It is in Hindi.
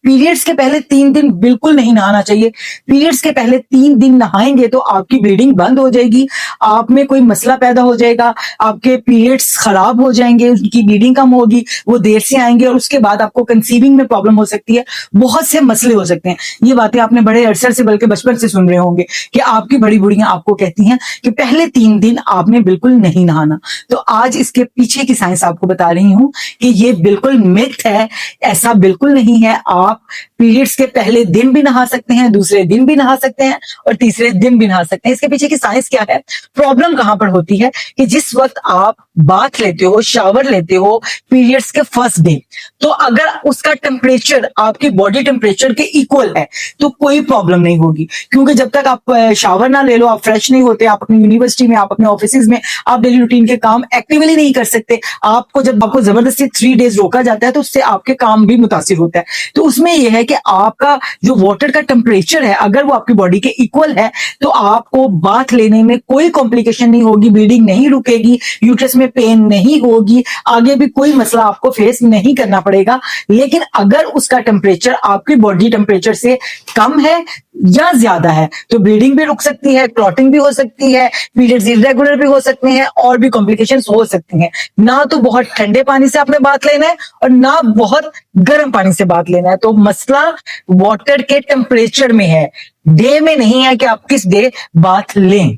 पीरियड्स के पहले 3 दिन बिल्कुल नहीं नहाना चाहिए। पीरियड्स के पहले 3 दिन नहाएंगे तो आपकी ब्लीडिंग बंद हो जाएगी, आप में कोई मसला पैदा हो जाएगा, आपके पीरियड्स खराब हो जाएंगे, उनकी ब्लीडिंग कम होगी, वो देर से आएंगे और उसके बाद आपको कंसीविंग में प्रॉब्लम हो सकती है, बहुत से मसले हो सकते हैं। ये बातें आपने बड़े अरसे से बल्कि बचपन से सुन रहे होंगे कि आपकी बड़ी बुढ़ियां आपको कहती हैं कि पहले 3 दिन आपने बिल्कुल नहीं नहाना। तो आज इसके पीछे की साइंस आपको बता रही हूं कि ये बिल्कुल मिथ है, ऐसा बिल्कुल नहीं है। आप पीरियड्स के पहले दिन भी नहा सकते हैं, दूसरे दिन भी नहा सकते हैं और तीसरे दिन भी नहा सकते हैं। इसके पीछे की साइंस क्या है? प्रॉब्लम कहां पर होती है कि जिस वक्त आप बाथ लेते हो, शावर लेते हो पीरियड्स के फर्स्ट डे, तो अगर उसका टेम्परेचर आपकी बॉडी टेम्परेचर के इक्वल है तो कोई प्रॉब्लम नहीं होगी, क्योंकि जब तक आप शावर ना ले लो, आप फ्रेश नहीं होते, आप अपनी यूनिवर्सिटी में, आप अपने ऑफिस में, आप डेली रूटीन के काम एक्टिवली नहीं कर सकते। आपको जब आपको जबरदस्ती 3 डेज रोका जाता है तो उससे आपके काम भी मुतासिर होता है। तो उसमें यह है कि आपका जो वाटर का टेम्परेचर है अगर वो आपकी बॉडी के इक्वल है तो आपको बाथ लेने में कोई कॉम्प्लिकेशन नहीं होगी, ब्लीडिंग नहीं रुकेगी, यूट्रस में पेन नहीं होगी, आगे भी कोई मसला आपको फेस नहीं करना पड़ेगा। लेकिन अगर उसका टेम्परेचर आपकी बॉडी टेम्परेचर से कम है या ज्यादा है तो ब्लीडिंग भी रुक सकती है, क्लॉटिंग भी हो सकती है, पीरियड्स इरेगुलर भी हो सकते हैं और भी कॉम्प्लिकेशंस हो सकती हैं। ना तो बहुत ठंडे पानी से आपने बात लेना है और ना बहुत गर्म पानी से बात लेना है। तो मसला वाटर के टेम्परेचर में है, डे में नहीं है कि आप किस डे बात लें।